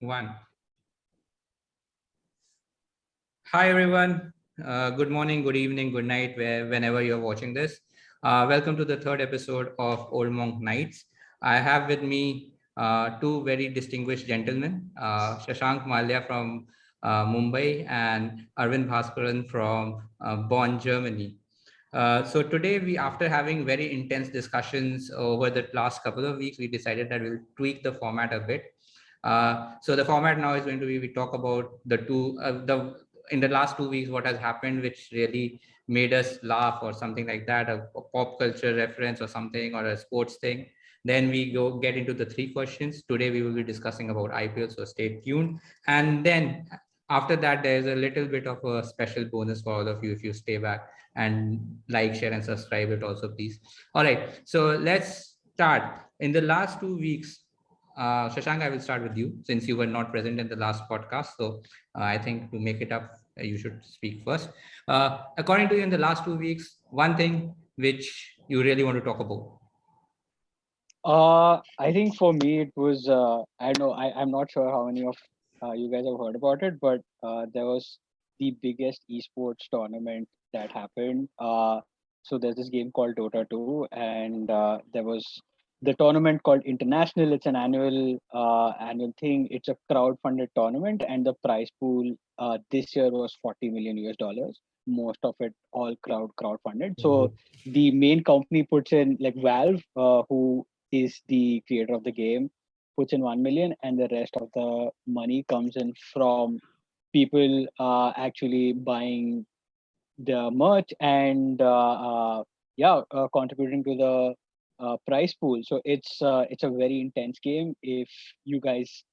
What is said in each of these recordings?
One. Hi, everyone. Good morning, good evening, good night, whenever you're watching this. Welcome to the third episode of Old Monk Nights. I have with me two very distinguished gentlemen, Shashank Malia from Mumbai and Arvind Bhaskaran from Bonn, Germany. So today after having very intense discussions over the last couple of weeks, we decided that we'll tweak the format a bit. So the format now is going to be, we talk about in the last 2 weeks, what has happened, which really made us laugh or something like that, a pop culture reference or something, or a sports thing. Then we get into the three questions. Today we will be discussing about IPL, so stay tuned. And then after that, there's a little bit of a special bonus for all of you if you stay back and like, share, and subscribe it also, please. All right, so let's start. In the last 2 weeks, Shashank, I will start with you since you were not present in the last podcast. So I think to make it up, you should speak first. According to you, in the last 2 weeks, one thing which you really want to talk about. I think for me it was I know I'm not sure how many of you guys have heard about it, but there was the biggest esports tournament that happened. So there's this game called Dota 2, and there was the tournament called International. It's an annual thing. It's a crowd-funded tournament, and the prize pool this year was 40 million US dollars. Most of it all crowd-funded. So the main company puts in, like Valve, who is the creator of the game, puts in 1 million, and the rest of the money comes in from people actually buying the merch and contributing to the prize pool. So it's a very intense game. If you guys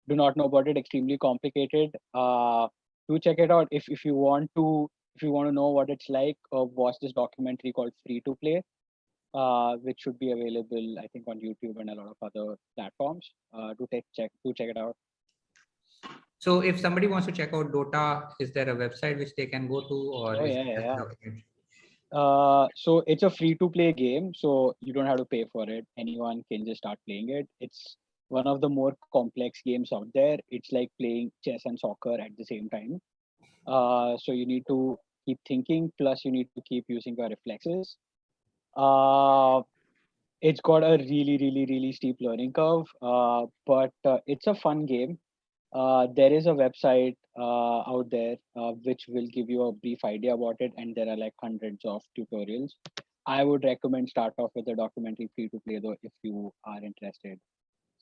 do not know about it, extremely complicated. Do check it out if you want to. If you want to know what it's like, watch this documentary called Free to Play, which should be available, I think, on YouTube and a lot of other platforms. Do check it out. So if somebody wants to check out Dota, is there a website which they can go to, or Oh is yeah, it yeah, just a yeah. documentary? So it's a free to play game, so you don't have to pay for it. Anyone can just start playing it. It's one of the more complex games out there. It's like playing chess and soccer at the same time. So you need to keep thinking, plus you need to keep using your reflexes. Uh, it's got a really steep learning curve, but it's a fun game. There is a website out there which will give you a brief idea about it, and there are like hundreds of tutorials. I would recommend start off with the documentary Free to Play though if you are interested.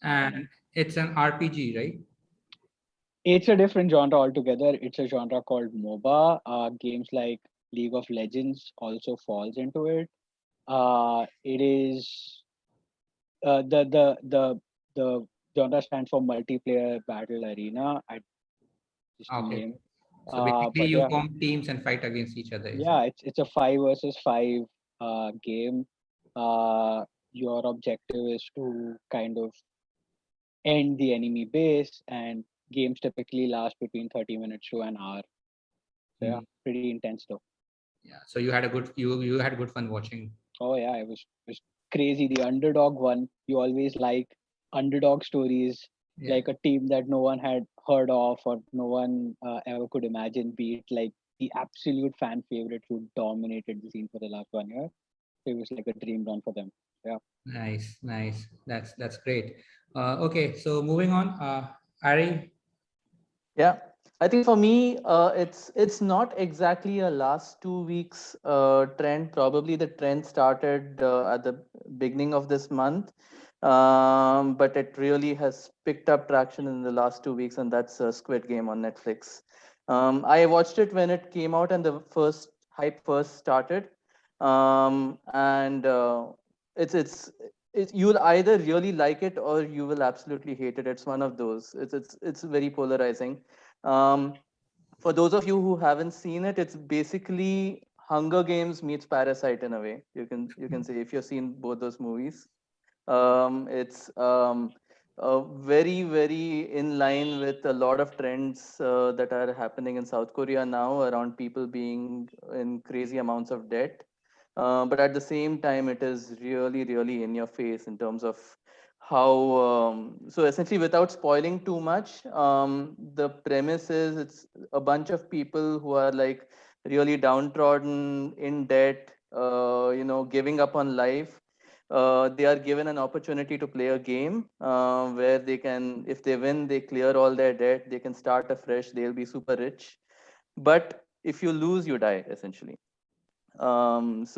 Um, And it's an RPG, right? it's a different genre altogether. It's a genre called MOBA. Games like League of Legends also falls into it. It is the genre stands for multiplayer battle arena. I just the Okay. name. So basically, But you yeah, form teams and fight against each other, is it? it's a 5 versus 5 game. Your objective is to kind of end the enemy base, and games typically last between 30 minutes to an hour. So yeah, Hmm. pretty intense though. Yeah. So you had good fun watching. Oh yeah, it was crazy. The underdog one. You always like underdog stories, Yeah. like a team that no one had heard of or no one ever could imagine beat like the absolute fan favorite who dominated the scene for the last 1 year. So it was like a dream run for them. Yeah. Nice, nice. That's great. Okay, so moving on. Ari. Yeah, I think for me, it's not exactly a last 2 weeks trend. Probably the trend started at the beginning of this month, but it really has picked up traction in the last 2 weeks, and that's Squid Game on Netflix. I watched it when it came out and the first hype first started, and you'll either really like it or you will absolutely hate it. It's one of those. It's very polarizing. um, for those of you who haven't seen it, it's basically Hunger Games meets Parasite in a way. You can say if you've seen both those movies. It's very in line with a lot of trends that are happening in South Korea now around people being in crazy amounts of debt. But at the same time, it is really in your face in terms of how so essentially, without spoiling too much, the premise is it's a bunch of people who are like really downtrodden, in debt, giving up on life. They are given an opportunity to play a game where they can, if they win, they clear all their debt, they can start afresh, they'll be super rich. But if you lose, you die, essentially. It's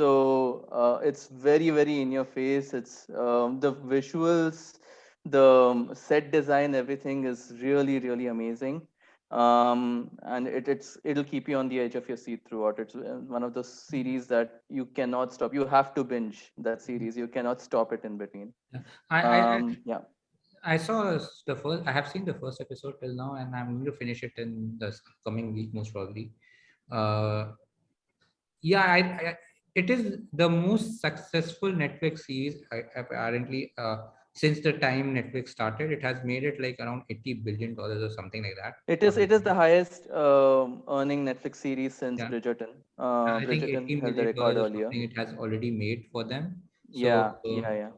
very, very in your face. It's the visuals, the set design, everything is really, really amazing. And it'll keep you on the edge of your seat throughout. It's one of those series that you cannot stop. You have to binge that series. You cannot stop it in between. Yeah. I Yeah. I saw the first. I have seen the first episode till now, and I'm going to finish it in the coming week, most probably. Uh, yeah, it is the most successful Netflix series apparently since the time Netflix started. It has made it like around $80 billion or something like that. It is the highest earning Netflix series since Yeah, Bridgerton. I think Bridgerton 80 held the million record dollars or earlier. something it has already made for them. Yeah, So yeah, yeah.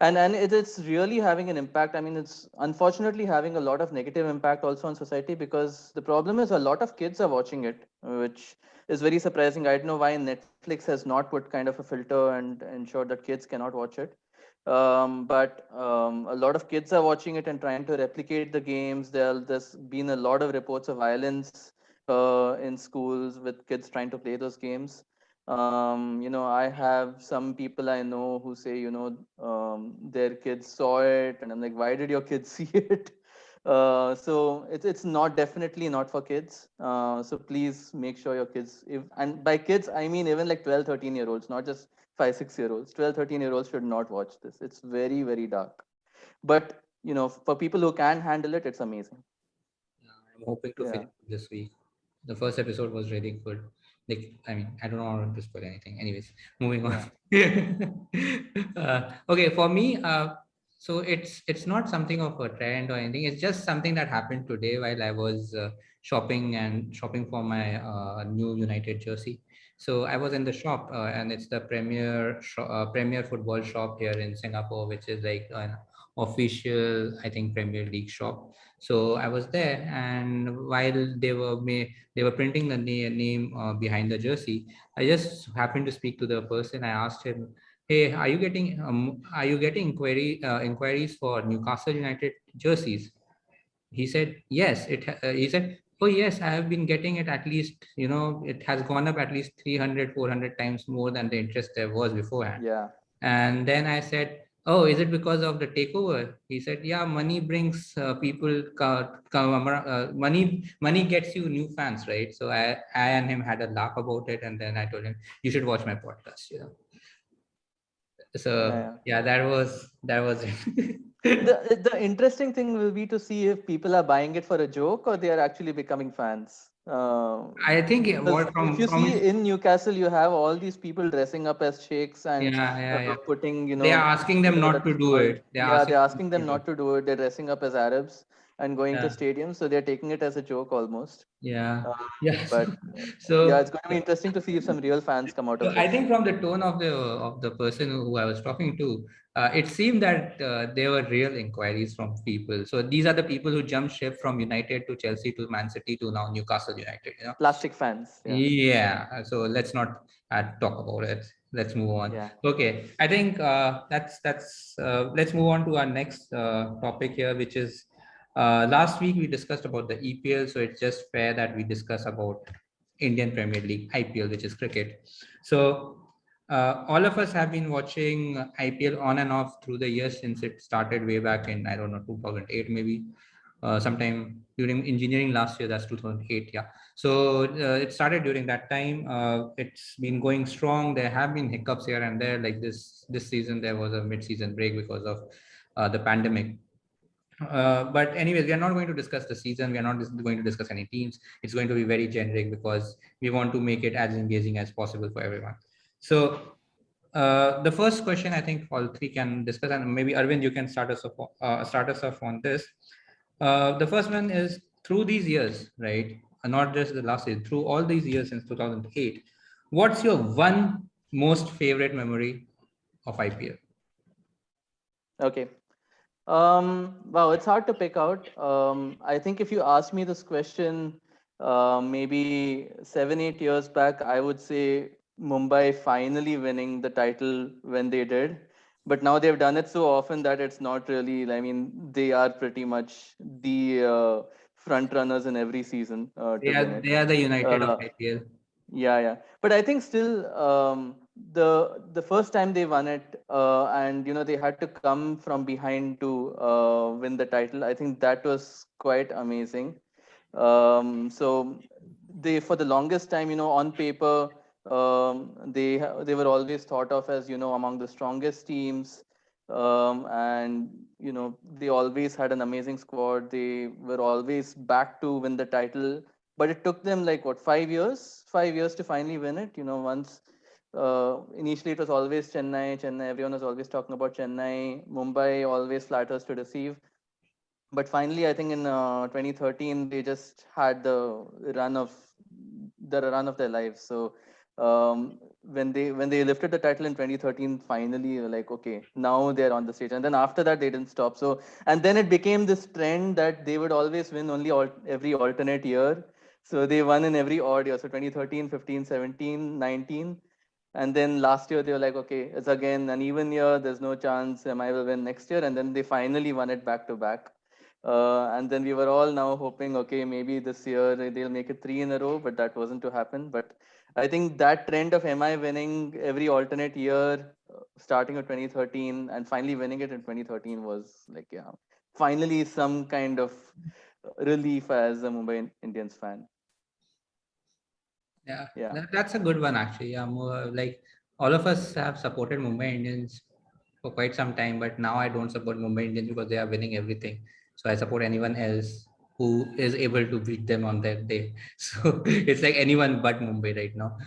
And it's really having an impact. I mean, it's unfortunately having a lot of negative impact also on society, because the problem is a lot of kids are watching it, which is very surprising. I don't know why Netflix has not put kind of a filter and ensured that kids cannot watch it. But a lot of kids are watching it and trying to replicate the games. There's been a lot of reports of violence in schools with kids trying to play those games. I have some people I know who say, their kids saw it, and I'm like, why did your kids see it? So it's not, definitely not for kids. So please make sure your kids, if, and by kids I mean even like 12, 13 year olds, not just 5, 6 year olds. 12, 13 year olds should not watch this. It's very, very dark. But for people who can handle it, it's amazing. I'm hoping to Yeah. finish it this week. The first episode was really good. Like, I mean, I don't want to spoil anything. Anyways, moving on. Okay, for me, so it's not something of a trend or anything. It's just something that happened today while I was shopping for my new United jersey. So I was in the shop, and it's the Premier football shop here in Singapore, which is like an official, I think, Premier League shop. So I was there, and while they were printing the name behind the jersey, I just happened to speak to the person. I asked him, "Hey, are you getting inquiries for Newcastle United jerseys?" He said, "Yes." He said, "Oh yes, I have been getting it at least. It has gone up at least 300, 400 times more than the interest there was beforehand." Yeah. And then I said, "Oh, is it because of the takeover?" He said, "Yeah, money brings people, money gets you new fans, right?" So I and him had a laugh about it. And then I told him, "You should watch my podcast." Yeah, So yeah. yeah, that was it. The interesting thing will be to see if people are buying it for a joke or they are actually becoming fans. I think Because what if you from see his, in Newcastle, you have all these people dressing up as sheikhs and yeah, yeah, yeah. putting, They are asking them whatever not that to is do called. it. They are Yeah, asking they're them asking not them to do not to do it. They're dressing up as Arabs and it. going to Yeah, stadiums. So they're taking it as a joke almost. yeah, Uh, yeah. but yeah, So it's going to be interesting to see if some real fans come out So of I this. think from the tone of the person who I was talking to, it seemed that there were real inquiries from people. So these are the people who jumped ship from United to Chelsea to Man City to now Newcastle United. Plastic fans. Yeah. Yeah. So let's not talk about it. Let's move on. Yeah. Okay. I think that's. Let's move on to our next topic here, which is last week we discussed about the EPL. So it's just fair that we discuss about Indian Premier League, IPL, which is cricket. So all of us have been watching IPL on and off through the years since it started way back in, I don't know, 2008 maybe. Sometime during engineering last year, that's 2008. Yeah. So it started during that time. It's been going strong. There have been hiccups here and there. Like this season, there was a mid-season break because of the pandemic. But anyways, we are not going to discuss the season. We are not going to discuss any teams. It's going to be very generic because we want to make it as engaging as possible for everyone. So the first question I think all three can discuss, and maybe Arvind, you can start us off on this. The first one is, through these years, right? Not just the last year, through all these years since 2008, what's your one most favorite memory of IPL? Okay. Wow, it's hard to pick out. I think if you asked me this question, maybe 7, 8 years back, I would say Mumbai finally winning the title when they did. But now they've done it so often that it's not really, I mean, they are pretty much the front runners in every season to win it. They are the United of Uh, IPL. yeah. But I think still, the first time they won it, and they had to come from behind to win the title. I think that was quite amazing. So they, for the longest time, on paper, they were always thought of as among the strongest teams, and they always had an amazing squad. They were always back to win the title, but it took them like what, 5 years, 5 years to finally win it. Once initially it was always Chennai. Everyone was always talking about Chennai. Mumbai always flatters to deceive, but finally I think in 2013 they just had run of the run of their lives. So when they lifted the title in 2013, finally like, okay, now they're on the stage, and then after that they didn't stop. So, and then it became this trend that they would always win only every alternate year. So they won in every odd year, so 2013, 15, 17, 19, and then last year they were like, okay, it's again an even year, there's no chance MI will win next year, and then they finally won it back to back. And then we were all now hoping, okay, maybe this year they'll make it 3 in a row, but that wasn't to happen. But I think that trend of MI winning every alternate year, starting with 2013 and finally winning it in 2013, was like, yeah, finally some kind of relief as a Mumbai Indians fan. Yeah, Yeah. that's a good one actually. Yeah, more like all of us have supported Mumbai Indians for quite some time, but now I don't support Mumbai Indians because they are winning everything. So I support anyone else who is able to beat them on that day. So it's like anyone but Mumbai right now.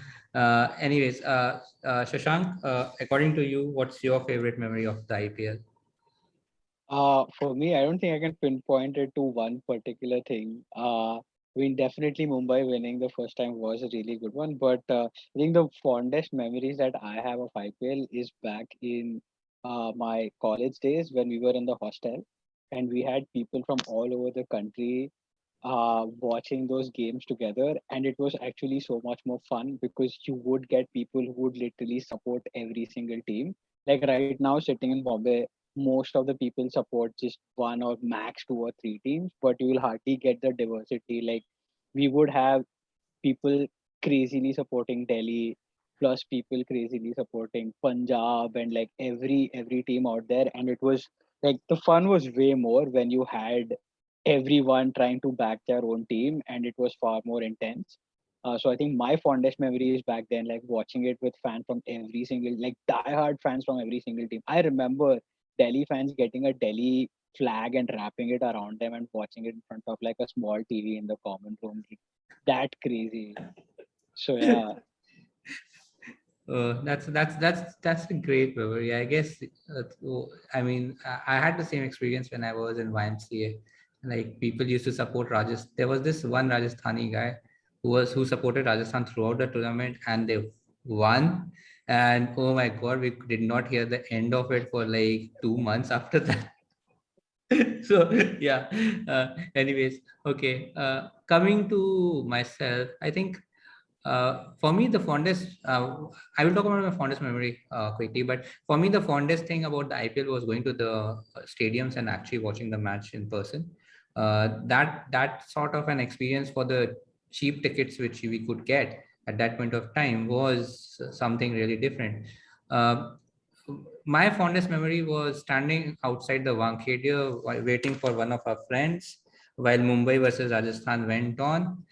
Shashank, according to you, what's your favorite memory of the IPL? For me, I don't think I can pinpoint it to one particular thing. I mean, definitely Mumbai winning the first time was a really good one, but I think the fondest memories that I have of IPL is back in my college days when we were in the hostel and we had people from all over the country watching those games together, and it was actually so much more fun because you would get people who would literally support every single team. Like right now, sitting in Bombay, most of the people support just one or max two or three teams, but you will hardly get the diversity. Like we would have people crazily supporting Delhi, plus people crazily supporting Punjab, and like every team out there. And it was like the fun was way more when you had everyone trying to back their own team, and it was far more intense. So I think my fondest memory is back then, like watching it with fans from every single, like diehard fans from every single team. I remember Delhi fans getting a Delhi flag and wrapping it around them and watching it in front of like a small TV in the common room. Like, that crazy. So yeah. That's a great memory. I guess. I mean, I had the same experience when I was in YMCA. Like people used to support Rajasthan. There was this one Rajasthani guy who supported Rajasthan throughout the tournament, and they won. And oh my God, we did not hear the end of it for like 2 months after that. So yeah. Anyways, okay. Coming to myself, I think for me, the fondest, I will talk about my fondest memory quickly, but for me, the fondest thing about the IPL was going to the stadiums and actually watching the match in person. That sort of an experience for the cheap tickets which we could get at that point of time was something really different. Uh, my fondest memory was standing outside the Wankhede while waiting for one of our friends while Mumbai versus Rajasthan went on.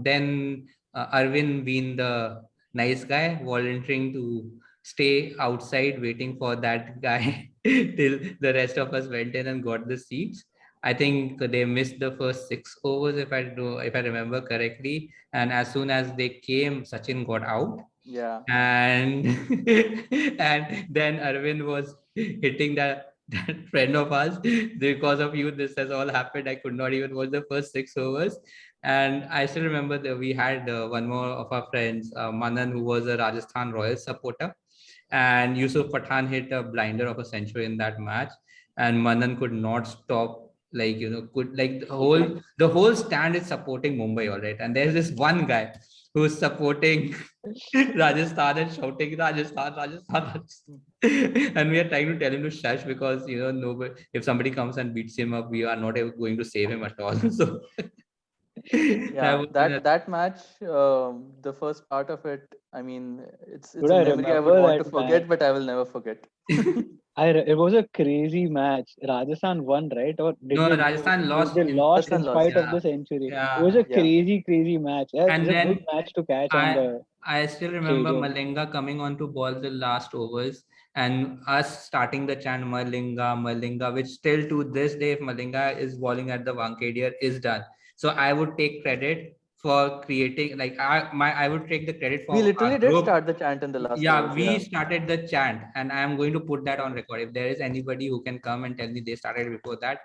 Then Arvind being the nice guy, volunteering to stay outside waiting for that guy till the rest of us went in and got the seats. I think they missed the first 6 overs if I remember correctly. And as soon as they came, Sachin got out, Yeah. and and then Arvind was hitting that friend of ours. Because of you, this has all happened. I could not even watch the first 6 overs. And I still remember that we had one more of our friends, Manan, who was a Rajasthan Royals supporter, and Yusuf Pathan hit a blinder of a century in that match. and Manan could not stop. Like could like the whole stand is supporting Mumbai, all right, and there's this one guy who's supporting Rajasthan and shouting Rajasthan, Rajasthan, Rajasthan. And we are trying to tell him to shush because nobody, if somebody comes and beats him up, we are not going to save him at all. So that Yeah, was that match, the first part of it, I mean, it's Dude, a I memory I would remember want to that match. forget, but I will never forget. It was a crazy match. Rajasthan won, right? Or did no, they lose? Rajasthan lost They lost in Rajasthan lost. spite of yeah, the century. It was yeah. a Yeah. crazy match. Yeah, it's And a good then match to catch on I the I still remember stadium. Malinga coming on to ball the last overs and us starting the chant Malinga, Malinga, which still to this day, if Malinga is bowling at the Wankhede, is done. So I would take credit for creating, like I would take the credit We for literally our did group. start the chant in the last Yeah, overs. we Yeah. started the chant, and I am going to put that on record. If there is anybody who can come and tell me they started before that,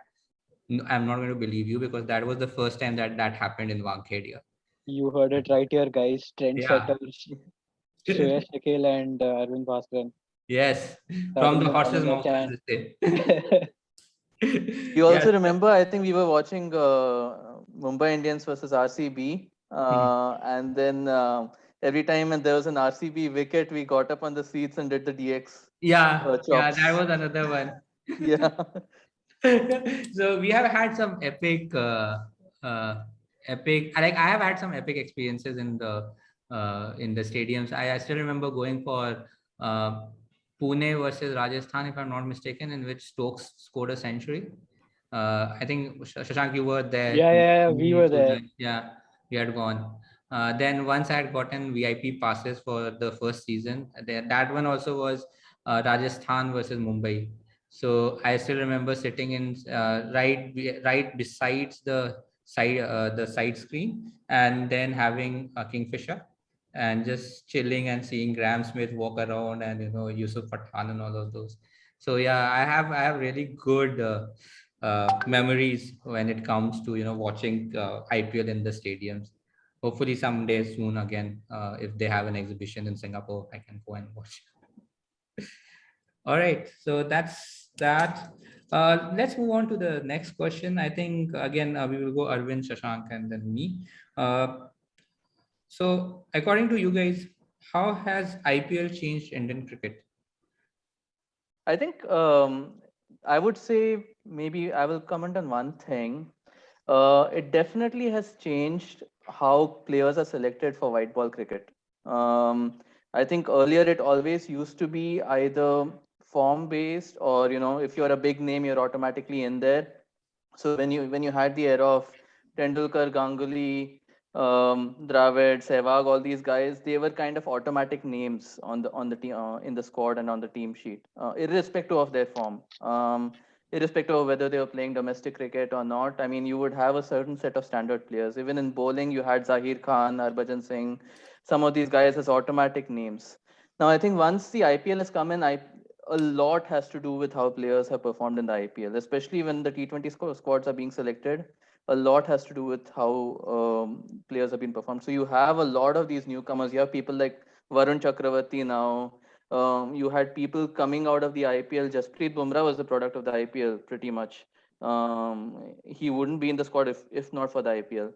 I'm not going to believe you, because that was the first time that happened in Wankhede. You heard it right here, guys. Yeah. Trendsetters, Shreyas Shakil and Arvind Bhaskaran Yes, from starting the the horse's Malinga mouth, chant. as they say. You Yes. also remember, I think we were watching Mumbai Indians versus RCB, and then every time there was an RCB wicket, we got up on the seats and did the DX Yeah, that chops. was another one. Yeah. So we have had some like I have had some epic experiences in the stadiums. I still remember going for uh, Pune versus Rajasthan, if I'm not mistaken, in which Stokes scored a century. I think Shashank, you were there. Yeah, we were there. Yeah, we had gone. Then once I had gotten VIP passes for the first season, that one also was Rajasthan versus Mumbai. So I still remember sitting in right besides the side screen, and then having a Kingfisher and just chilling and seeing Graham Smith walk around, and Yusuf Pathan and all of those. So yeah, I have really good memories when it comes to watching IPL in the stadiums. Hopefully someday soon again, if they have an exhibition in Singapore, I can go and watch. All right, so that's that. Let's move on to the next question. I think again we will go Arvind, Shashank, and then me. So according to you guys, how has IPL changed Indian cricket? I think I would say maybe I will comment on one thing. It definitely has changed how players are selected for white ball cricket. I think earlier it always used to be either form based, or if you're a big name, you're automatically in there. So when you had the era of Tendulkar, Ganguly, Dravid, Sehwag, all these guys, they were kind of automatic names on the team, in the squad and on the team sheet, irrespective of their form. Irrespective of whether they were playing domestic cricket or not. I mean, you would have a certain set of standard players. Even in bowling, you had Zahir Khan, Harbhajan Singh, some of these guys as automatic names. Now, I think once the IPL has come in, a lot has to do with how players have performed in the IPL, especially when the T20 squads are being selected. A lot has to do with how players have been performed. So you have a lot of these newcomers. You have people like Varun Chakravarti now. You had people coming out of the IPL. Jasprit Bumrah was the product of the IPL, pretty much. He wouldn't be in the squad if not for the IPL.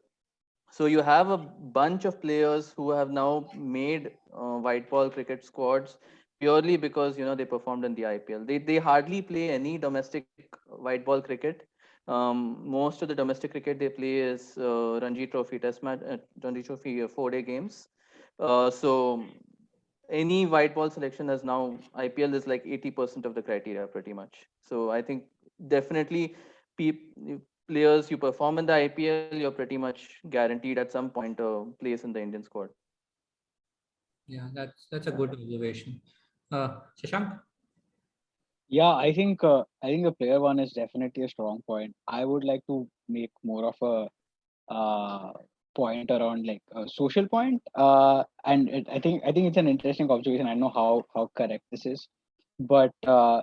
So you have a bunch of players who have now made white ball cricket squads purely because they performed in the IPL. They hardly play any domestic white ball cricket. Most of the domestic cricket they play is Ranji Trophy Test match, Ranji Trophy 4-day games. So any white ball selection has now IPL is like 80% of the criteria pretty much. So I think definitely players you perform in the IPL, you're pretty much guaranteed at some point a place in the Indian squad. Yeah, that's a good observation. Shashank? Yeah, I think the player one is definitely a strong point. I would like to make more of a point around like a social point. And I think it's an interesting observation. I don't know how correct this is, but uh,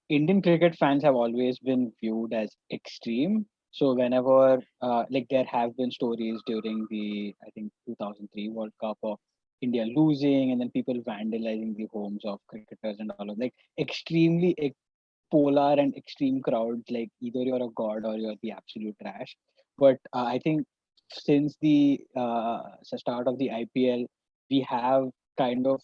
Indian cricket fans have always been viewed as extreme. So whenever like there have been stories during the I think 2003 World Cup of India losing and then people vandalizing the homes of cricketers and all of like extremely polar and extreme crowds, like either you're a god or you're the absolute trash. But I think since the start of the IPL, we have kind of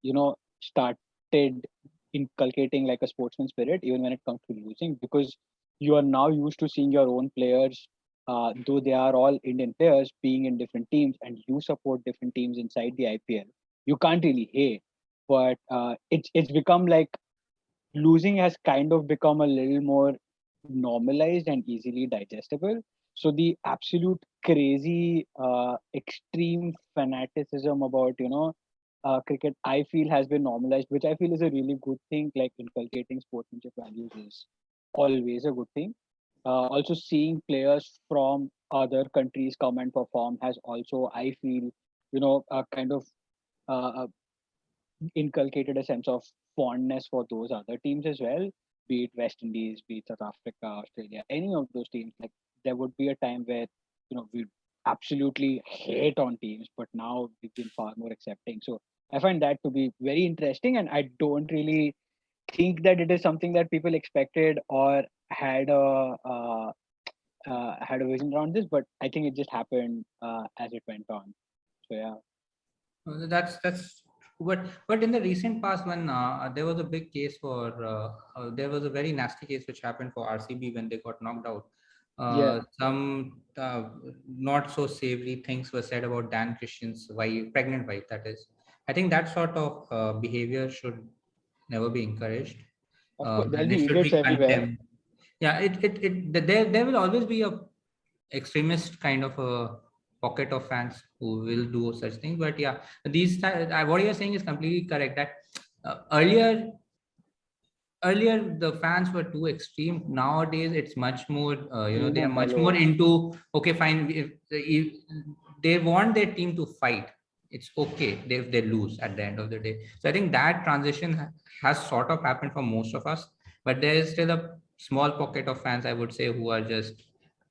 you know, started inculcating like a sportsman spirit, even when it comes to losing, because you are now used to seeing your own players, though they are all Indian players, being in different teams, and you support different teams inside the IPL. You can't really hate, but it's become like losing has kind of become a little more normalized and easily digestible. So the absolute crazy, extreme fanaticism about, cricket, I feel has been normalized, which I feel is a really good thing. Like inculcating sportsmanship values is always a good thing. Also, seeing players from other countries come and perform has also, I feel, kind of uh, inculcated a sense of fondness for those other teams as well, be it West Indies, be it South Africa, Australia, any of those teams. Like there would be a time where, we absolutely hate on teams, but now we've been far more accepting. So I find that to be very interesting, and I don't really think that it is something that people expected or had a vision around this, but I think it just happened as it went on. So yeah. That's but in the recent past, when there was a big case for there was a very nasty case which happened for RCB when they got knocked out. Yeah. Some not so savory things were said about Dan Christian's wife, pregnant wife. That is, I think that sort of behavior should never be encouraged, Of course, there'll and it be should idiots be everywhere. condemned. Yeah, there will always be a extremist kind of a pocket of fans who will do such things. But yeah, what you're saying is completely correct. That earlier the fans were too extreme. Nowadays it's much more Little they more are much more mellow. into, okay, fine, if they want their team to fight, it's okay if they lose at the end of the day. So I think that transition has sort of happened for most of us, but there is still a small pocket of fans, I would say, who are just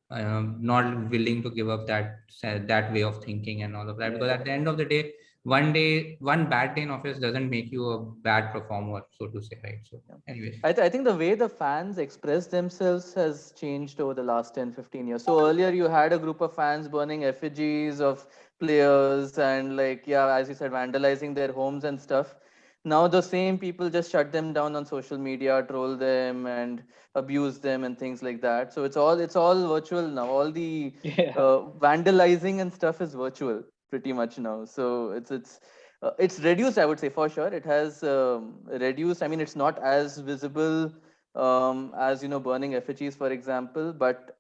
not willing to give up that way of thinking and all of that, because Yeah. at the end of the day, one bad day in office doesn't make you a bad performer, so to say, right? So anyways. I think the way the fans express themselves has changed over the last 10, 15 years. So earlier you had a group of fans burning effigies of players and, like, yeah, as you said, vandalizing their homes and stuff. Now the same people just shut them down on social media, troll them and abuse them and things like that. So it's all virtual now. All the Yeah. vandalizing and stuff is virtual pretty much now. So it's reduced, I would say, for sure. It has reduced. I mean, it's not as visible as, burning effigies, for example, but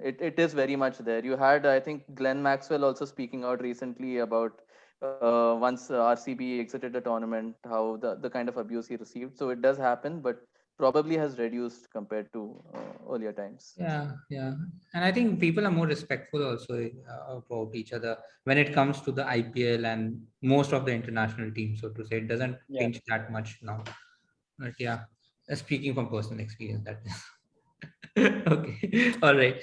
it is very much there. You had, I think, Glenn Maxwell also speaking out recently about once RCB exited the tournament, how the kind of abuse he received. So it does happen, but probably has reduced compared to earlier times. Yeah, and I think people are more respectful also about each other when it comes to the IPL and most of the international teams, so to say. It doesn't Yeah. pinch that much now. But yeah, speaking from personal experience, that is. Okay, all right.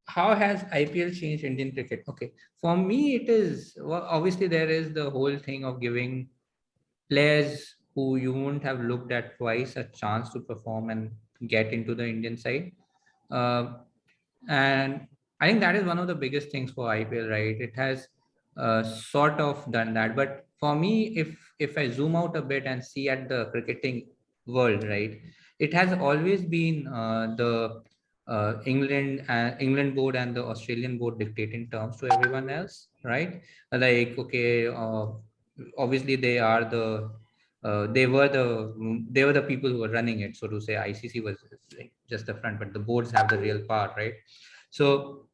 How has IPL changed Indian cricket? Okay, for me, it is, well, obviously there is the whole thing of giving players who you wouldn't have looked at twice a chance to perform and get into the Indian side. Uh, and I think that is one of the biggest things for IPL, right? It has sort of done that. But for me, if I zoom out a bit and see at the cricketing world, right, it has always been the England board and the Australian board dictating terms to everyone else, right? Like, okay, obviously they were the people who were running it, so to say. ICC was like just the front, but the boards have the real power, right? So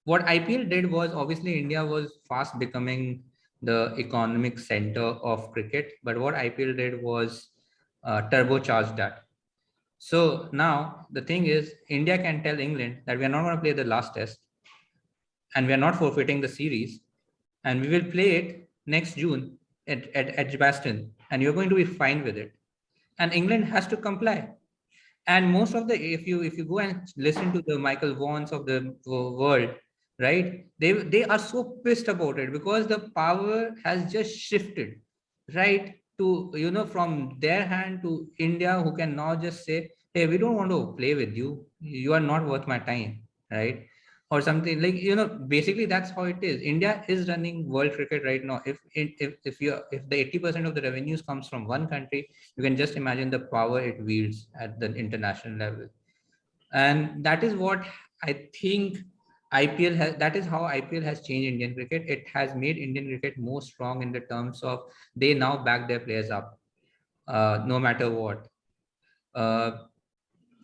what IPL did was, obviously India was fast becoming the economic center of cricket, but what IPL did was turbocharge that. So now the thing is, India can tell England that we are not going to play the last test, and we are not forfeiting the series, and we will play it next June at Edgbaston, and you're going to be fine with it. And England has to comply. And most of the, if you go and listen to the Michael Vaughns of the world, right, they are so pissed about it because the power has just shifted, right? to, from their hand to India, who can now just say, hey, we don't want to play with you. You are not worth my time, right? Or something like, basically that's how it is. India is running world cricket right now. If the 80% of the revenues comes from one country, you can just imagine the power it wields at the international level. And that is what I think IPL has. That is how IPL has changed Indian cricket. It has made Indian cricket more strong in the terms of they now back their players up, no matter what. Uh,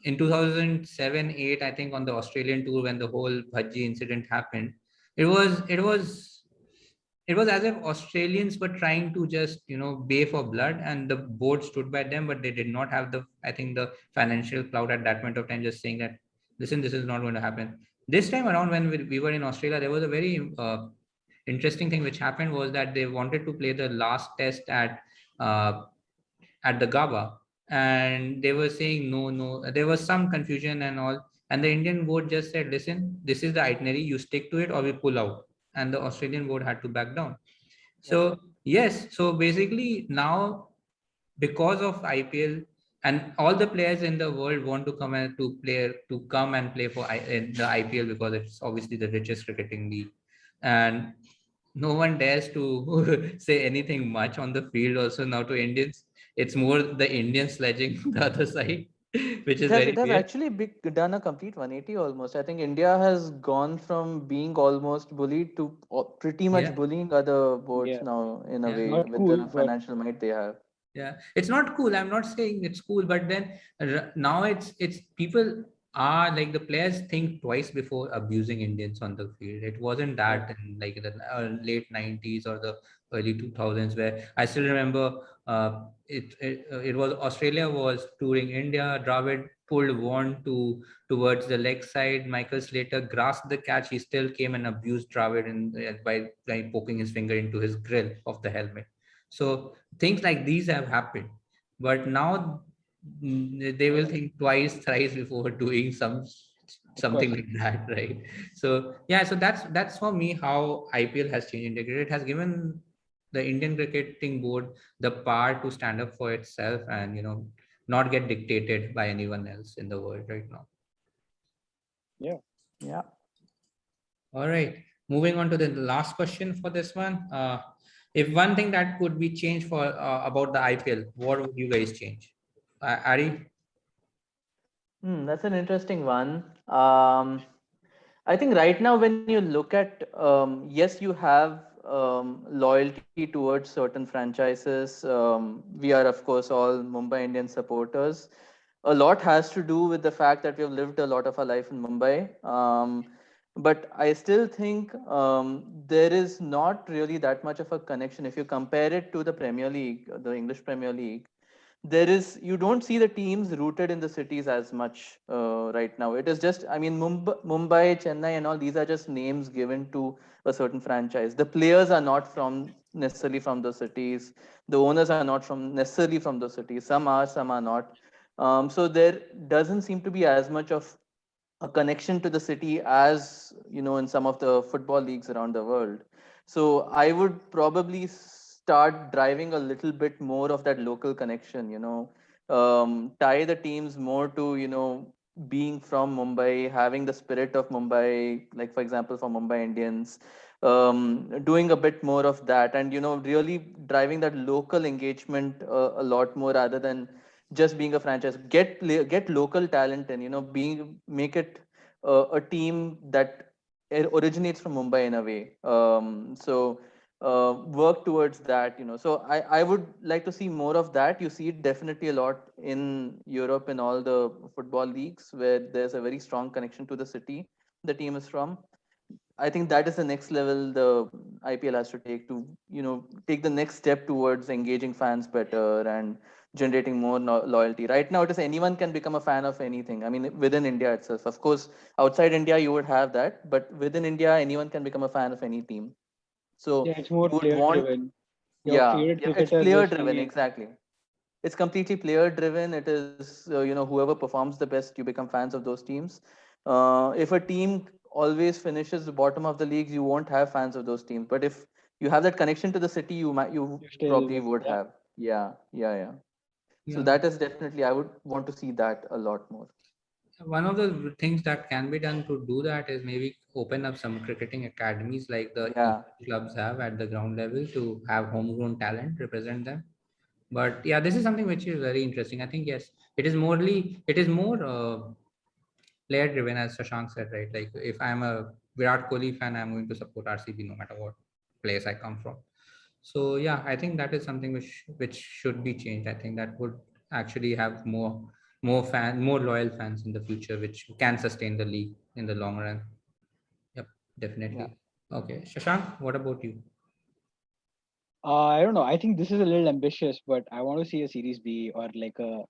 in 2007-8, I think on the Australian tour when the whole Bhaji incident happened, it was as if Australians were trying to just bay for blood, and the board stood by them, but they did not have the, I think, the financial clout at that point of time, just saying that, listen, this is not going to happen. This time around when we were in Australia, there was a very interesting thing which happened, was that they wanted to play the last test uh, at the GABA, and they were saying no, no. There was some confusion and all, and the Indian board just said, "Listen, this is the itinerary. You stick to it, or we pull out." And the Australian board had to back down. So yes, so basically now, because of IPL, and all the players in the world want to come and play for in the IPL, because it's obviously the richest cricketing league, and no one dares to say anything much on the field. Also now to Indians, it's more the Indians sledging the other side, which is very It has weird. actually done a complete 180 almost. I think India has gone from being almost bullied to pretty much Yeah, bullying other boards Yeah, now in a yeah. way not with cool, the but financial might they have. Yeah, it's not cool. I'm not saying it's cool, but then now it's people are like, the players think twice before abusing Indians on the field. It wasn't yeah, that in like the late 90s or the early 2000s, where I still remember it was Australia was touring India. Dravid pulled one towards the leg side. Michael Slater grasped the catch. He still came and abused Dravid by poking his finger into his grill of the helmet. So things like these have happened, but now they will think twice, thrice before doing of something course. like that, right? So yeah, so that's for me how IPL has changed India cricket. It has given the Indian cricketing board the power to stand up for itself, and not get dictated by anyone else in the world right now. Yeah. Yeah. All right, moving on to the last question for this one. If one thing that could be changed for about the IPL, what would you guys change? Ari? That's an interesting one. I think right now, when you look at, yes, you have loyalty towards certain franchises. We are, of course, all Mumbai Indian supporters. A lot has to do with the fact that we have lived a lot of our life in Mumbai. But I still think there is not really that much of a connection. If you compare it to the Premier League, the English Premier League, there is, you don't see the teams rooted in the cities as much right now. It is just, I mean, Mumbai, Chennai and all, these are just names given to a certain franchise. The players are not from necessarily from those cities. The owners are not from necessarily from those cities. Some are, some are not. So there doesn't seem to be as much of a connection to the city as, in some of the football leagues around the world. So I would probably start driving a little bit more of that local connection, tie the teams more to, being from Mumbai, having the spirit of Mumbai, like for example for Mumbai Indians, doing a bit more of that, and really driving that local engagement a lot more rather than just being a franchise. Get local talent and being make it a team that originates from Mumbai in a way. Work towards that. So I would like to see more of that. You see it definitely a lot in Europe in all the football leagues where there's a very strong connection to the city the team is from. I think that is the next level the IPL has to take to, take the next step towards engaging fans better and generating more loyalty. Right now, it is anyone can become a fan of anything. I mean, within India itself. Of course, outside India, you would have that, but within India, anyone can become a fan of any team. So Yeah, it's more you would player want, driven. Your yeah, favorite yeah, it's cricketer player will driven, see. exactly. It's completely player driven. It is, whoever performs the best, you become fans of those teams. If a team always finishes the bottom of the leagues, you won't have fans of those teams. But if you have that connection to the city, you You still probably will. would Yeah. have. Yeah. So Yeah. that is definitely, I would want to see that a lot more. One of the things that can be done to do that is maybe open up some cricketing academies like the Yeah. clubs have at the ground level to have homegrown talent represent them. But yeah, this is something which is very interesting. I think yes, it is more player driven, as Shashank said, right? Like if I'm a Virat Kohli fan, I'm going to support RCB no matter what place I come from. So yeah, I think that is something which should be changed. I think that would actually have more loyal fans in the future, which can sustain the league in the long run. Yep, Yeah. definitely. Okay, Shashank, what about you? I don't know. I think this is a little ambitious, but I want to see a Series B or like a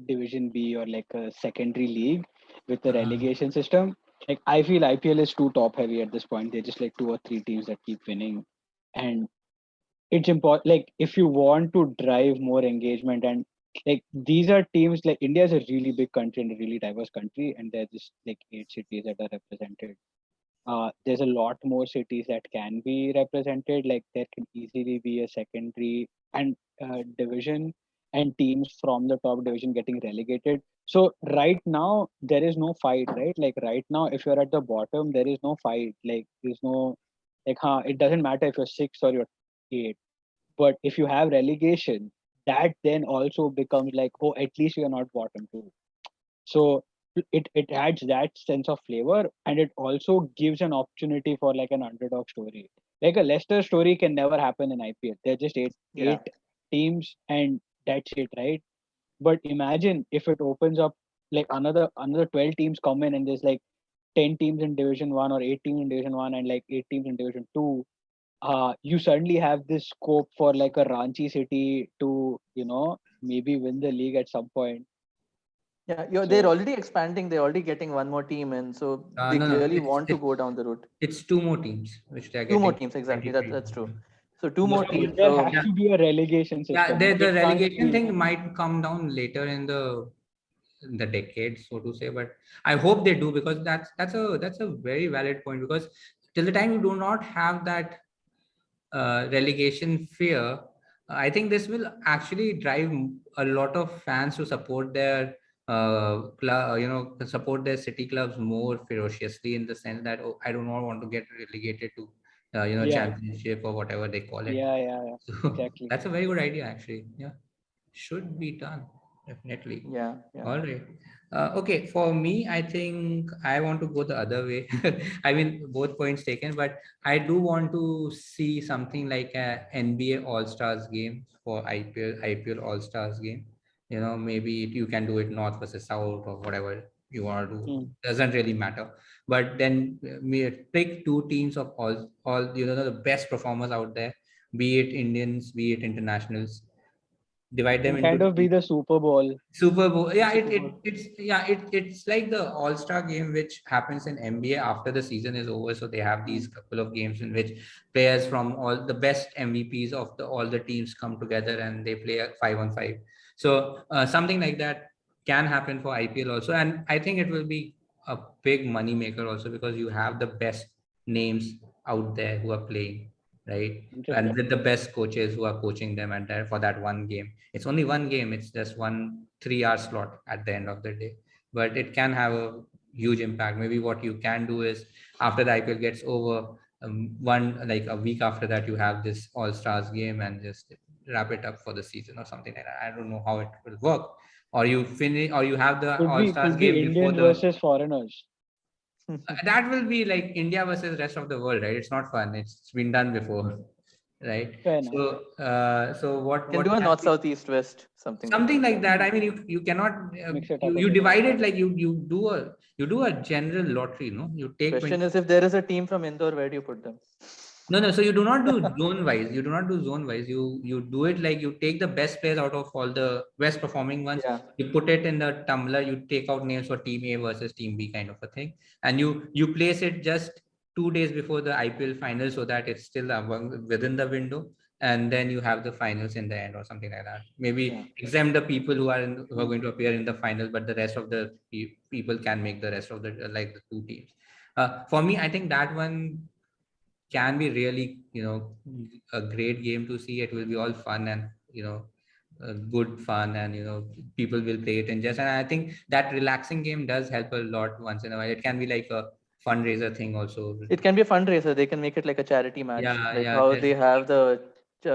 Division B or like a secondary league with a Uh, relegation system. Like I feel IPL is too top heavy at this point. They're just like two or three teams that keep winning, and it's important. Like if you want to drive more engagement, and like these are teams, like India is a really big country and a really diverse country, and there's just like 8 cities that are represented. There's a lot more cities that can be represented. Like there can easily be a secondary and division and teams from the top division getting relegated. So right now there is no fight, right? Like right now, if you're at the bottom, there is no fight. Like there's no like, it doesn't matter if you're six or you're eight. But if you have relegation, that then also becomes like, oh, at least you're not bottom two. So it adds that sense of flavor, and it also gives an opportunity for like an underdog story. Like a Leicester story can never happen in IPL. They're just eight Yeah. teams and that's it, right? But imagine if it opens up like another 12 teams come in and there's like 10 teams in Division 1 or 8 teams in Division 1 and like 8 teams in Division 2. You suddenly have this scope for like a Ranchi City to, maybe win the league at some point. Yeah. They're So already expanding. They're already getting one more team, and so they no, no, clearly want to go down the route. it's two more teams which they are Two more getting teams, exactly. '23. That's true. So two So more but teams. there So has yeah, to be a relegation yeah, system. the It can't relegation be. thing might come down later in the decade, so to say. But I hope they do, because that's a very valid point. Because till the time you do not have that relegation fear, I think this will actually drive a lot of fans to support their support their city clubs more ferociously, in the sense that, oh, I do not want to get relegated to Yeah, championship or whatever they call it. yeah, So exactly. that's a very good idea, actually. Yeah, should be done, definitely. yeah. All right. Okay, for me, I think I want to go the other way. I mean, both points taken, but I do want to see something like a NBA All Stars game for IPL All Stars game. Maybe you can do it North versus South or whatever you want to do. Hmm. Doesn't really matter. But then pick two teams of all the best performers out there, be it Indians, be it internationals, divide them Can into kind of be two. the Super Bowl. Super Bowl. Yeah, Super Bowl. it's like the All Star game which happens in NBA after the season is over. So they have these couple of games in which players from all the best MVPs of all the teams come together and they play a 5-on-5. So something like that can happen for IPL also, and I think it will be a big money maker also, because you have the best names out there who are playing, right? And Interesting. with the best coaches who are coaching them at that for that one game. It's only one game. It's just 1 3 hour slot at the end of the day, but it can have a huge impact. Maybe what you can do is, after the IPL gets over, one like a week after that, you have this All Stars game and just wrap it up for the season or something like that. I don't know how it will work. Or you finish, or you have the Could All be Stars could be game before Indians the. versus foreigners. That will be like India versus rest of the world, right? It's not fun. It's been done before, right? Fair enough. So Can what do a can north, be south, east, west, something like something that. like Yeah. that. I mean, you cannot Mix it up you a bit. divide it, like you do a general lottery, no? You take 20. Question is, if there is a team from Indore, where do you put them? No, so you do not do zone wise. You do not do zone wise. You do it like, you take the best players out of all the best performing ones. Yeah. You put it in the tumbler. You take out names for team A versus team B, kind of a thing, and you place it just 2 days before the IPL final, so that it's still within the window. And then you have the finals in the end, or something like that. Maybe Yeah. exempt the people who are going to appear in the final, but the rest of the people can make the rest of the like the two teams. For me, I think that one can be really a great game to see. It will be all fun, and good fun, and people will play it in just. And I think that relaxing game does help a lot once in a while. It can be like a fundraiser thing also. It can be a fundraiser. They can make it like a charity match, Yeah, like yeah, how they have the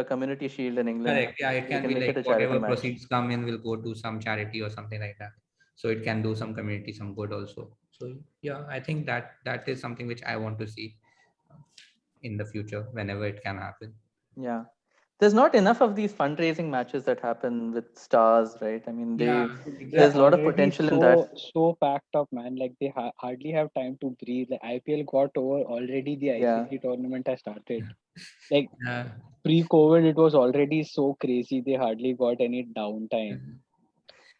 Community Shield in England. correct. Yeah, it They can can be make like it a charity whatever match. proceeds come in will go to some charity or something like that. So it can do some community some good also. So yeah, I think that is something which I want to see in the future whenever it can happen. Yeah. There's not enough of these fundraising matches that happen with stars, right? I mean, Yeah, They're there's a lot exactly. of already potential in that. so packed up, man. Like they hardly have time to breathe. Like IPL got over already. The Yeah. ICC tournament has started. Like Yeah. pre-COVID, it was already so crazy. They hardly got any downtime.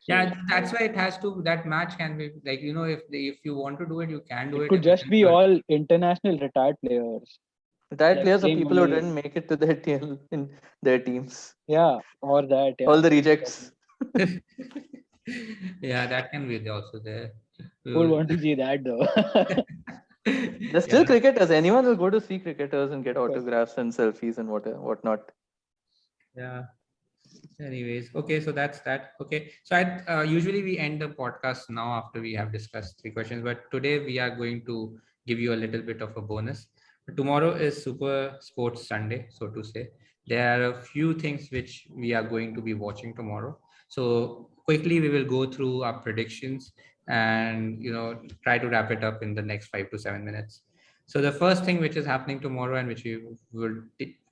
Yeah, So that's why it has to. That match can be like if you want to do it, you can do it it could in just within be 30. all international retired players, Retired like players are playing people who only. didn't make it to their team in their teams. Yeah, or that. All Yeah, the rejects. Yeah, that can be also there. We who would will- want to see that though? They're still Yeah, cricketers. Anyone will go to see cricketers and get Of course. autographs and selfies and whatnot. yeah. Anyways, okay, so that's that. Okay, so I usually we end the podcast now after we have discussed three questions, but today we are going to give you a little bit of a bonus. Tomorrow is Super Sports Sunday, so to say. There are a few things which we are going to be watching tomorrow. So quickly we will go through our predictions and try to wrap it up in the next 5 to 7 minutes. So the first thing which is happening tomorrow and which we will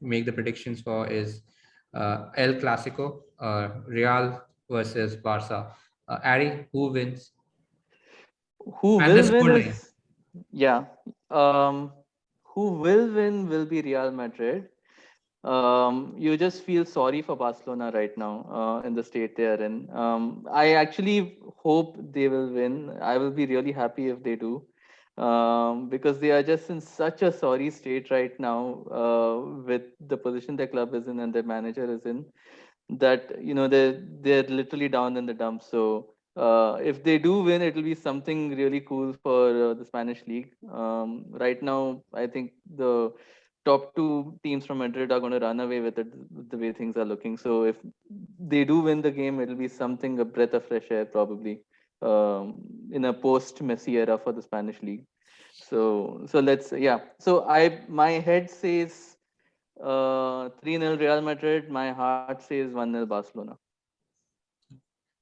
make the predictions for is El Clasico, Real versus Barca. Ari, who wins? Who And the will win scoreline. is, yeah. Um, who will win will be Real Madrid. You just feel sorry for Barcelona right now in the state they are in. I actually hope they will win. I will be really happy if they do, because they are just in such a sorry state right now with the position their club is in and their manager is in, that they're literally down in the dumps. So if they do win, it will be something really cool for the Spanish league. Right now, I think the top two teams from Madrid are going to run away with it the way things are looking. So if they do win the game, it'll be something, a breath of fresh air probably, in a post Messi era for the Spanish league. So let's, yeah. So my head says 3-0 Real Madrid. My heart says 1-0 Barcelona.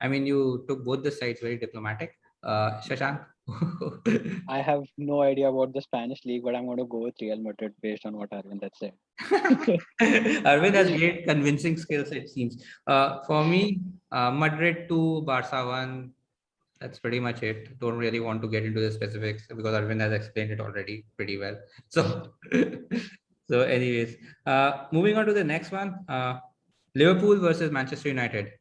I mean, you took both the sides very diplomatic. Shashank? I have no idea about the Spanish league, but I'm going to go with Real Madrid based on what Arvind had said. Arvind has great convincing skills, it seems. For me, Madrid 2, Barca 1. That's pretty much it. Don't really want to get into the specifics because Arvind has explained it already pretty well. So, so anyways, moving on to the next one. Liverpool versus Manchester United.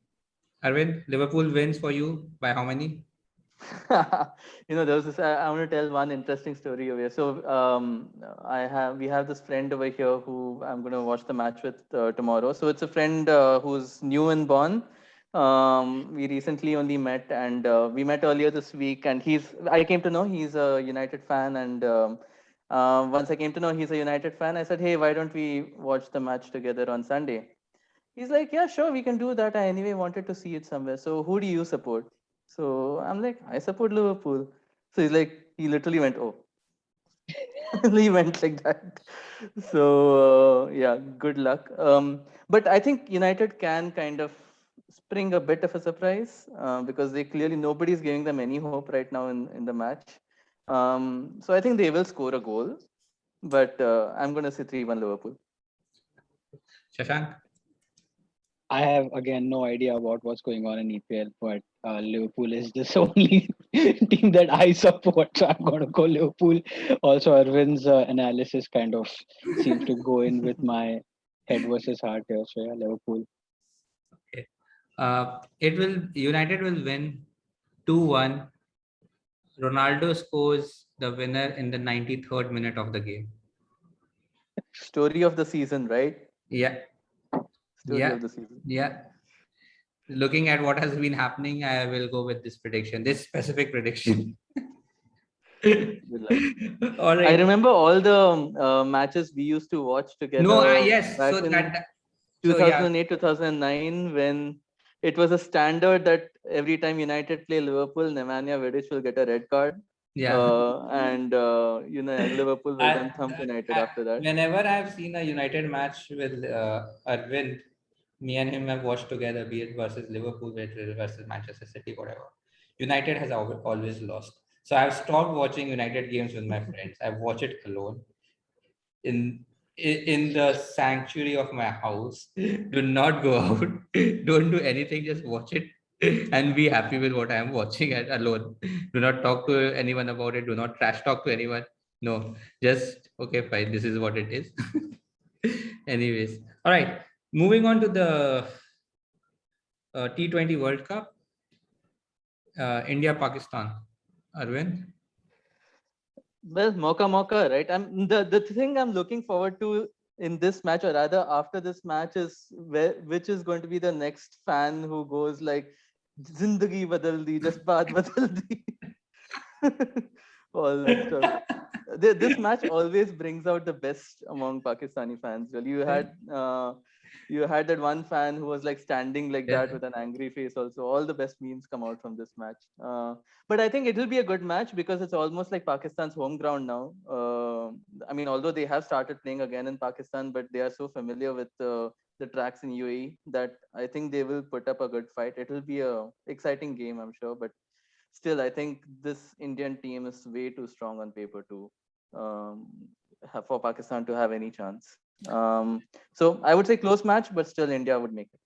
Arvind, Liverpool wins for you by how many? There was this. I want to tell one interesting story over here. So, we have this friend over here who I'm going to watch the match with tomorrow. So it's a friend who's new and born. We recently only met, and we met earlier this week. And I came to know he's a United fan, and once I came to know he's a United fan, I said, "Hey, why don't we watch the match together on Sunday?" He's like, "Yeah, sure, we can do that. I anyway wanted to see it somewhere. So who do you support?" So I'm like, "I support Liverpool." So he's like, he literally went, "Oh." He went like that. So yeah, good luck. But I think United can kind of spring a bit of a surprise because they clearly, nobody's giving them any hope right now in the match. So I think they will score a goal, but I'm going to say 3-1 Liverpool. Shashank? I have again no idea about what's going on in EPL, but Liverpool is the only team that I support, so I'm going to go Liverpool. Also, Arvind's analysis kind of seems to go in with my head versus heart here. So yeah, Liverpool. Okay. United will win 2-1. Ronaldo scores the winner in the 93rd minute of the game. Story of the season, right? Yeah. Story Yeah. of the season. Yeah. Looking at what has been happening, I will go with this prediction, this specific prediction. Good luck. All right. I remember all the matches we used to watch together No, yes. back So in. So yeah, 2008, 2009, when it was a standard that every time United play Liverpool, Nemanja Vidic will get a red card. yeah. Liverpool will then thump United after that. Whenever I've seen a United match with Arvind, me and him have watched together, be it versus Liverpool, be it versus Manchester City, whatever. United has always lost. So I've stopped watching United games with my friends. I watch it alone in in the sanctuary of my house. Do not go out. Don't do anything. Just watch it and be happy with what I am watching at alone. Do not talk to anyone about it. Do not trash talk to anyone. No, just okay, fine. This is what it is. Anyways, all right. Moving on to the T20 World Cup, India Pakistan. Arvind. Well, mocha, right? The thing I'm looking forward to in this match, or rather after this match, is which is going to be the next fan who goes like, "Zindagi badal di, jasbaat badal di," all that stuff. This match always brings out the best among Pakistani fans. Well, you had that one fan who was like standing like Yeah. that with an angry face. Also, all the best memes come out from this match. But I think it will be a good match because it's almost like Pakistan's home ground now. I mean, although they have started playing again in Pakistan, but they are so familiar with the tracks in UAE that I think they will put up a good fight. It will be a exciting game, I'm sure. But still, I think this Indian team is way too strong on paper um, for Pakistan to have any chance. So I would say close match, but still India would make it.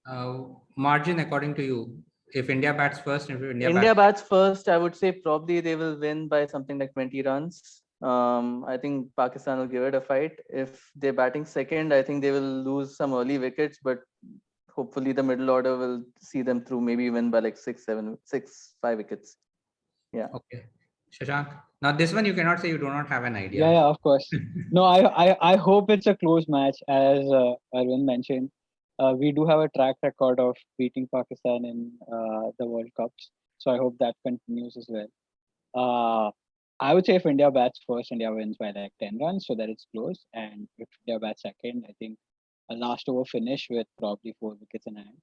Margin according to you, if India bats first, if India bats first, I would say probably they will win by something like 20 runs. I think Pakistan will give it a fight. If they're batting second, I think they will lose some early wickets, but hopefully the middle order will see them through, maybe win by like 5 wickets. Yeah. Okay. Shashank. Now this one you cannot say you do not have an idea. Yeah, of course. No, I hope it's a close match. As Arvind mentioned, we do have a track record of beating Pakistan in the World Cups. So I hope that continues as well. I would say if India bats first, India wins by like 10 runs so that it's close. And if India bats second, I think a last over finish with probably 4 wickets in hand.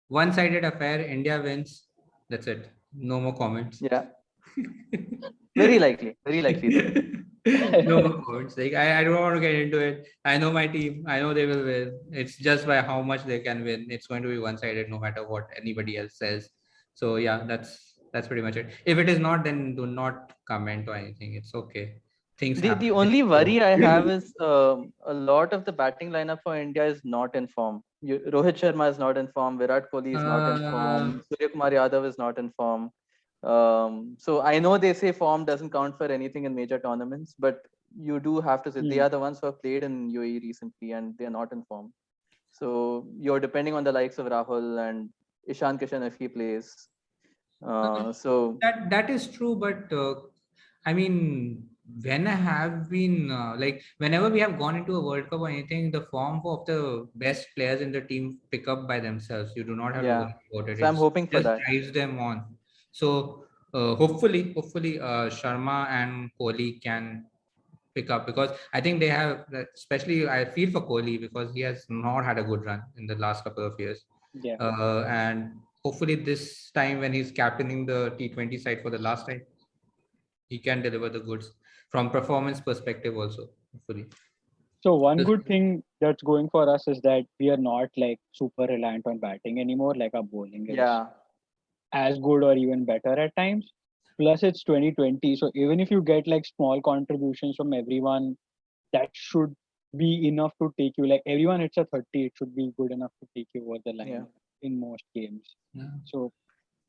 One-sided affair, India wins. That's it. No more comments. Yeah. Very likely. Very likely. No more comments. Like I don't want to get into it. I know my team. I know they will win. It's just by how much they can win. It's going to be one-sided no matter what anybody else says. So yeah, that's pretty much it. If it is not, then do not comment or anything. It's okay. Things happen. The only worry I have is a lot of the batting lineup for India is not in form. Rohit Sharma is not in form. Virat Kohli is not in form. Surya Kumar Yadav is not in form. So I know they say form doesn't count for anything in major tournaments, but you do have to say they are the ones who have played in UAE recently and they are not in form. So you're depending on the likes of Rahul and Ishan Kishan if he plays. So that is true, but I mean, when I have been like whenever we have gone into a World Cup or anything, the form of the best players in the team pick up by themselves. You do not have to worry about it. So I'm hoping for that. Drives them on. So hopefully, Sharma and Kohli can pick up because I think they have, especially I feel for Kohli because he has not had a good run in the last couple of years. Yeah. And hopefully this time when he's captaining the T20 side for the last time, he can deliver the goods from performance perspective also, hopefully. So one good thing that's going for us is that we are not like super reliant on batting anymore. Like our bowling is as good or even better at times. Plus it's 2020. So even if you get like small contributions from everyone, that should be enough to take you. Like everyone hits a 30, it should be good enough to take you over the line in most games. So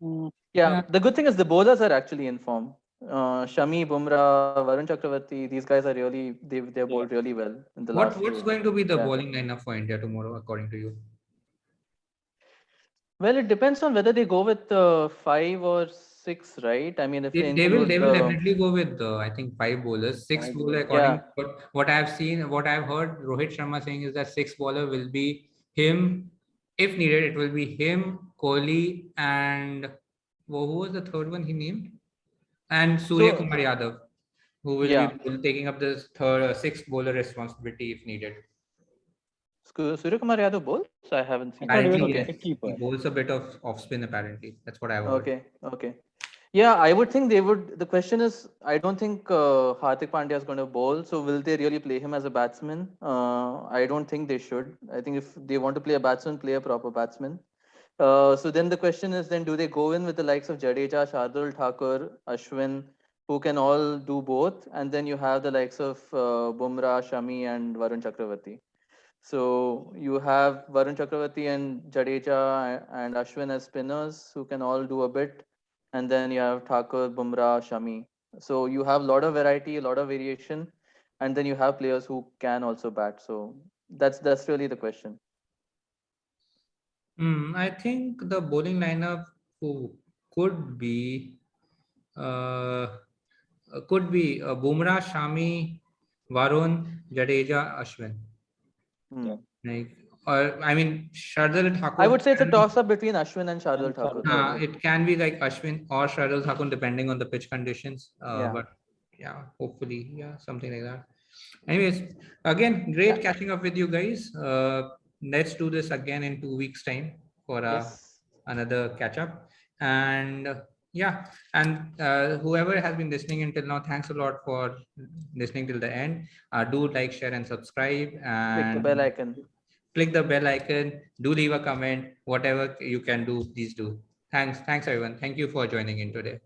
the good thing is the bowlers are actually in form. Shami, Bumrah, Varun Chakravarti, these guys are really they bowled really well in the last. What's going to be the bowling lineup for India tomorrow, according to you? Well, it depends on whether they go with 5 or 6, right? I mean, if they will definitely go with I think 5 bowlers, 6 bowler according to what I've seen, what I've heard Rohit Sharma saying is that 6 bowler will be him. If needed, it will be him, Kohli, and who was the third one he named? And Surya Kumar Yadav, who will be taking up this 6th bowler responsibility if needed. Surya Kumar Yadav bowls? I haven't I seen. thought he was a Apparently, Okay. yes. wicket-keeper. He bowls a bit of off spin. Apparently, that's what I've heard. Okay. Okay. Yeah, I would think they would. The question is, I don't think Hardik Pandya is going to bowl. So will they really play him as a batsman? I don't think they should. I think if they want to play a batsman, play a proper batsman. So then the question is, then do they go in with the likes of Jadeja, Shardul Thakur, Ashwin, who can all do both, and then you have the likes of Bumrah, Shami, and Varun Chakravarti. So you have Varun Chakravarti and Jadeja and Ashwin as spinners who can all do a bit, and then you have Thakur, Bumrah, Shami. So you have a lot of variety, a lot of variation, and then you have players who can also bat. So that's really the question. I think the bowling lineup who could be uh, Bumrah, Shami, Varun, Jadeja, Ashwin. Hmm. Like, or I mean, Shardul I Thakur. would say it's a toss up between Ashwin and Shardul And Thakur. Shardul Probably. Thakur. It can be like Ashwin or Shardul Thakur depending on the pitch conditions. Yeah. But yeah, hopefully, yeah, something like that. Anyways, again, great catching up with you guys. Let's do this again in 2 weeks' time for Yes. another catch up. And yeah, and whoever has been listening until now, thanks a lot for listening till the end. Do like, share, and subscribe, Click the bell and icon. click the bell icon. Do leave a comment. Whatever you can do, please do. Thanks, everyone. Thank you for joining in today.